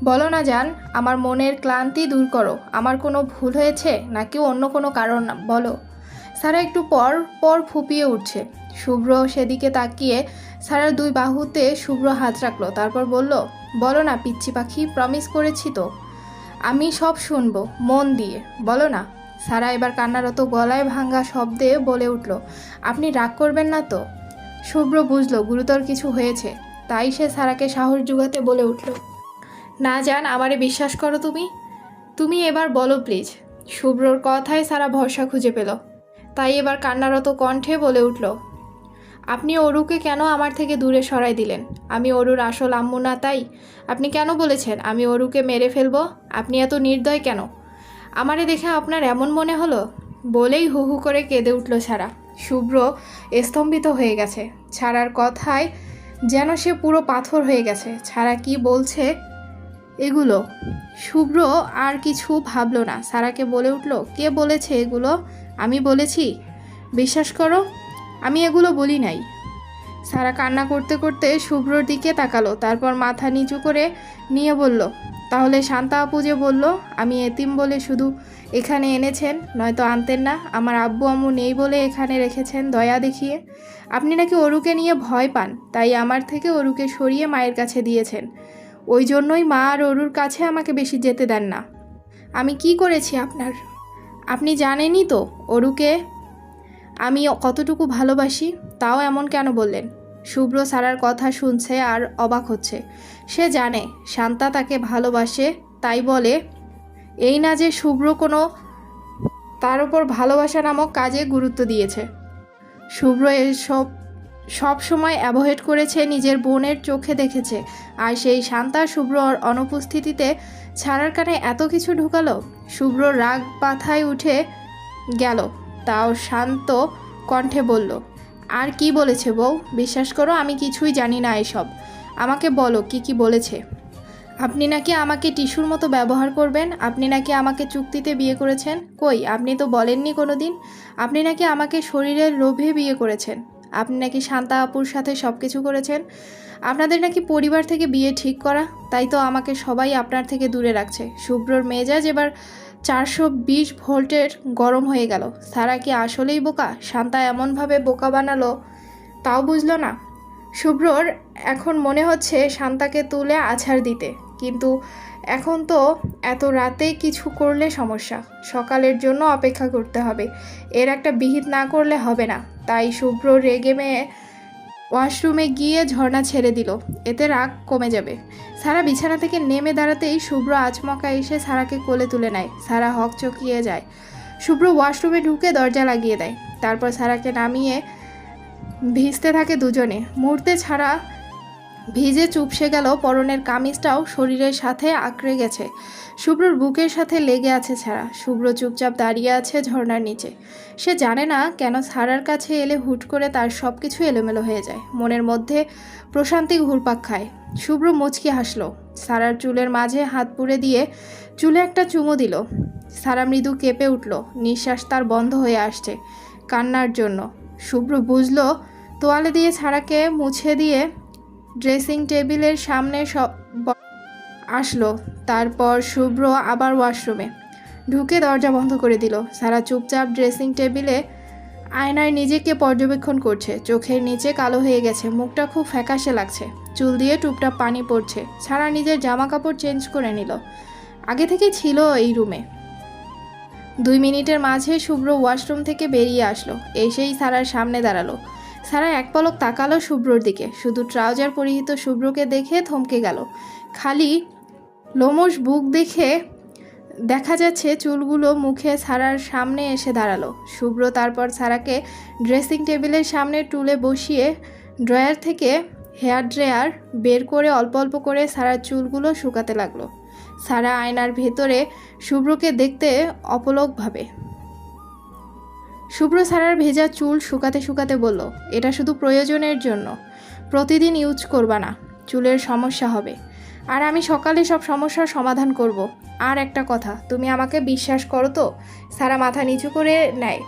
বলো না জান, আমার মনের ক্লান্তি দূর করো। আমার কোনো ভুল হয়েছে নাকি অন্য কোনো কারণ বলো। সারা একটু পর পর ফুপিয়ে উঠছে। শুভ্র সেদিকে তাকিয়ে সারার দুই বাহুতে শুভ্র হাত রাখলো, তারপর বলল, বলো না পিচ্চি পাখি, প্রমিস করেছি তো। আমি সব শুনবো মন দিয়ে, বলো না। সারা এবার কান্নারত গলায় ভাঙা শব্দে বলে উঠল, আপনি রাগ করবেন না তো। শুভ্র বুঝলো গুরুতর কিছু হয়েছে, তাই সে সারাকে সাহস জুগাতে বলে উঠল, না জান, আমারে বিশ্বাস করো তুমি। তুমি এবার বলো প্লিজ। শুভ্রর কথায় সারা ভরসা খুঁজে পেল, তাই এবার কান্নারত কণ্ঠে বলে উঠল, আপনি অরুকে কেন আমার থেকে দূরে সরাই দিলেন? আমি অরুর আসল আম্মু না তাই? আপনি কেন বলেছেন আমি অরুকে মেরে ফেলবো? আপনি এত নির্দয় কেন? আমারে দেখে আপনার এমন মনে হলো? বলেই হু হু করে কেঁদে উঠল ছাড়া। শুভ্র স্তম্ভিত হয়ে গেছে। ছাড়ার কথায় যেন সে পুরো পাথর হয়ে গেছে। ছাড়া কি বলছে এগুলো? শুভ্র আর কিছু ভাবল না, সারাকে বলে উঠল, কে বলেছে এগুলো? আমি বলেছি? বিশ্বাস করো, আমি এগুলো বলি নাই। সারা কান্না করতে করতে শুভ্রর দিকে তাকালো, তারপর মাথা নিচু করে নিয়ে বলল, তাহলে শান্তা আপু যে বলল আমি এতিম বলে শুধু এখানে এনেছেন, নয়তো আনতেন না? আমার আব্বু আম্মু নেই বলে এখানে রেখেছেন দয়া দেখিয়ে। আপনি নাকি অরুকে নিয়ে ভয় পান, তাই আমার থেকে অরুকে সরিয়ে মায়ের কাছে দিয়েছেন। ওই জন্যই মা আর অরুর কাছে আমাকে বেশি যেতে দেন না। আমি কি করেছি আপনার? আপনি জানেনই তো অরুকে আমি কতটুকু ভালোবাসি, তাও এমন কেন বললেন? শুভ্র সারার কথা শুনছে আর অবাক হচ্ছে। সে জানে শান্তা তাকে ভালোবাসে, তাই বলে এই না যে শুভ্র কোনো তার ওপর ভালোবাসা নামক কাজে গুরুত্ব দিয়েছে। শুভ্র এসব সব সময় অ্যাভয়েড করেছে, নিজের বোনের চোখে দেখেছে, আর সেই শান্তা শুভ্রর অনুপস্থিতিতে ছাড়ার কানে এত কিছু ঢুকালো। শুভ্র রাগ পাথায় উঠে গেল, তাও শান্ত কণ্ঠে বলল, আর কি বলেছে বউ? বিশ্বাস করো আমি কিছুই জানি না এসব। আমাকে বলো কি কি বলেছে। আপনি নাকি আমাকে টিস্যুর মতো ব্যবহার করবেন, আপনি নাকি আমাকে চুক্তিতে বিয়ে করেছেন। কই, আপনি তো বলেননি কোনো দিন। আপনি নাকি আমাকে শরীরের লোভে বিয়ে করেছেন। আপনি নাকি শান্তা আপুর সাথে সব কিছু করেছেন। আপনাদের নাকি পরিবার থেকে বিয়ে ঠিক করা, তাই তো আমাকে সবাই আপনার থেকে দূরে রাখছে। শুভ্রর মেজাজ এবার 420 ভোল্টের গরম হয়ে গেল। সারা কি আসলেই বোকা? শান্তা এমনভাবে বোকা বানালো তাও বুঝলো না। শুভ্রর এখন মনে হচ্ছে শান্তাকে তুলে আছাড় দিতে, কিন্তু এখন তো এত রাতে কিছু করলে সমস্যা। সকালের জন্য অপেক্ষা করতে হবে, এর একটা বিহিত না করলে হবে না। তাই শুভ্র রেগে মেয়ে ওয়াশরুমে গিয়ে ঝর্ণা ছেড়ে দিল, এতে রাগ কমে যাবে। সারা বিছানা থেকে নেমে দাঁড়াতেই শুভ্র আচমকা এসে সারাকে কোলে তুলে নেয়। সারা হকচকিয়ে যায়। শুভ্র ওয়াশরুমে ঢুকে দরজা লাগিয়ে দেয়, তারপর সারাকে নামিয়ে ভিজতে থাকে দুজনে। মুহূর্তে ছাড়া ভিজে চুপসে গেল, পরনের কামিজটাও শরীরের সাথে আঁকড়ে গেছে। শুভ্রর বুকের সাথে লেগে আছে ছাড়া। শুভ্র চুপচাপ দাঁড়িয়ে আছে ঝর্ণার নিচে। সে জানে না কেন ছাড়ার কাছে এলে হুট করে তার সব কিছু এলোমেলো হয়ে যায়। মনের মধ্যে প্রশান্তি ঘুরপাক খায়। শুভ্র মুচকি হাসলো, সারার চুলের মাঝে হাত পুড়ে দিয়ে চুলে একটা চুমু দিল। সারা মৃদু কেঁপে উঠল, নিঃশ্বাস তার বন্ধ হয়ে আসছে কান্নার জন্য। শুভ্র বুঝলো, তোয়ালে দিয়ে ছাড়াকে মুছে দিয়ে ড্রেসিং টেবিলের সামনে আসলো। তারপর শুভ্র আবার ওয়াশরুমে ঢুকে দরজা বন্ধ করে দিল। সারা চুপচাপ ড্রেসিং টেবিলে আয়নায় নিজেকে পর্যবেক্ষণ করছে। চোখের নিচে কালো হয়ে গেছে, মুখটা খুব ফ্যাকাশে লাগছে, চুল দিয়ে টুপটাপ পানি পড়ছে। সারা নিজের জামা কাপড় চেঞ্জ করে নিল, আগে থেকে ছিল এই রুমে। 2 মিনিটের মাঝে শুভ্র ওয়াশরুম থেকে বেরিয়ে আসলো, এসেই সারার সামনে দাঁড়ালো। সারা এক পলক তাকালো শুভ্রর দিকে, শুধু ট্রাউজার পরিহিত শুভ্রকে দেখে থমকে গেল। খালি লোমশ বুক দেখে দেখা যাচ্ছে চুলগুলো মুখে সারার সামনে এসে দাঁড়ালো। শুভ্র তারপর সারাকে ড্রেসিং টেবিলের সামনে টুলে বসিয়ে ড্রয়ার থেকে হেয়ার ড্রায়ার বের করে অল্প অল্প করে সারার চুলগুলো শুকাতে লাগলো। সারা আয়নার ভেতরে শুভ্রকে দেখতে অপলকভাবে। শুভ্র সারার ভেজা চুল শুকাতে শুকাতে বলল, এটা শুধু প্রয়োজনের জন্য, প্রতিদিন ইউজ করবা না, চুলের সমস্যা হবে। আর আমি সকালে সব সমস্যার সমাধান করব। আর একটা কথা, তুমি আমাকে বিশ্বাস করো তো? সারা মাথা নিচু করে নেয়।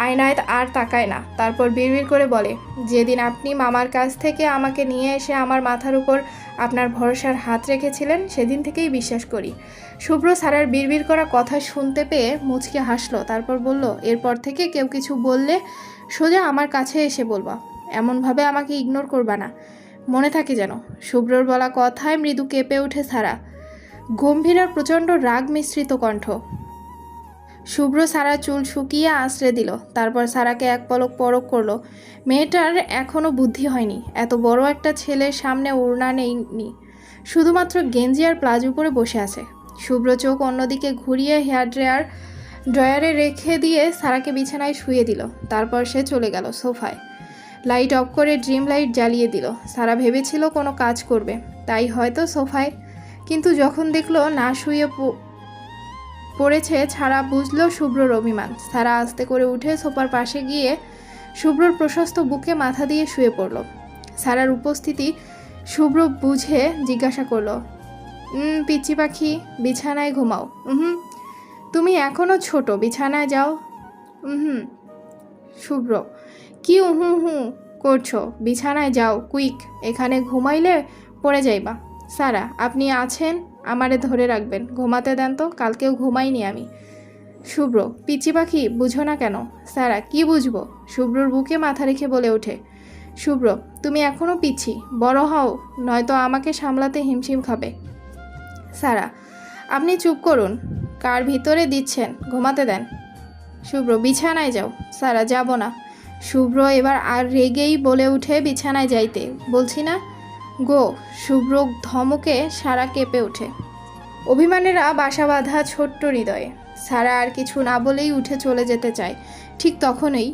আয়নায় আর তাকায় না। তারপর বিড়বিড় করে বলে, যেদিন আপনি মামার কাছ থেকে আমাকে নিয়ে এসে আমার মাথার উপর আপনার ভরসার হাত রেখেছিলেন সেদিন থেকেই বিশ্বাস করি। শুভ্র সারার বিড়বিড় করা কথা শুনতে পেয়ে মুচকে হাসলো। তারপর বলল, এরপর থেকে কেউ কিছু বললে সোজা আমার কাছে এসে বলবা, এমনভাবে আমাকে ইগনোর করবা না, মনে থাকে যেন। শুভ্রর বলা কথায় মৃদু কেঁপে ওঠে সারা, গম্ভীর আর প্রচণ্ড রাগ মিশ্রিত কণ্ঠ। শুভ্র সারার চুল শুকিয়ে আঁচড়ে দিল। তারপর সারাকে এক পলক পরক করলো। মেয়েটার এখনও বুদ্ধি হয়নি, এত বড় একটা ছেলের সামনে ওড়না নেইনি, শুধুমাত্র গেঞ্জি আর প্লাজো পরে বসে আছে। শুভ্র চোখ অন্যদিকে ঘুরিয়ে হেয়ার ড্রয়ারে রেখে দিয়ে সারাকে বিছানায় শুয়ে দিল। তারপর সে চলে গেল সোফায়, লাইট অফ করে ড্রিম লাইট জ্বালিয়ে দিল। সারা ভেবেছিল কোনো কাজ করবে, তাই হয়তো সোফায়, কিন্তু যখন দেখলো না শুয়ে পড়েছে ছাড়া, বুঝলো শুভ্রর অভিমান। সারা আস্তে করে উঠে সোফার পাশে গিয়ে শুভ্রর প্রশস্ত বুকে মাথা দিয়ে শুয়ে পড়ল। সারার উপস্থিতি শুভ্র বুঝে জিজ্ঞাসা করলো, পিচ্চি পাখি, বিছানায় ঘুমাও। তুমি এখনও ছোট, বিছানায় যাও। শুভ্র, কি করছো? বিছানায় যাও কুইক, এখানে ঘুমাইলে পড়ে যাইবা। সারা, আপনি আছেন, আমারে ধরে রাখবেন, ঘুমাতে দেন তো, কালকেও ঘুমাইনি আমি। শুভ্র, পিচ্চি পাখি, বুঝো না কেন? সারা, কি বুঝবো? শুভ্রর বুকে মাথা রেখে বলে ওঠে। শুভ্র, তুমি এখনও পিচ্ছি, বড় হও, নয়তো আমাকে সামলাতে হিমশিম খাবে। সারা, আপনি চুপ করুন, কার ভিতরে দিচ্ছেন, ঘুমাতে দেন। শুভ্র, বিছানায় যাও। সারা, যাব না। শুভ্র এবার আর রেগেই বলে উঠে, বিছানায় যাইতে বলছি না, গো। শুভ্র ধমকে সারা কেঁপে ওঠে। অভিমানেরা বাসা বাঁধা ছোট্ট হৃদয়ে। সারা আর কিছু না বলেই উঠে চলে যেতে চায়। ঠিক তখনই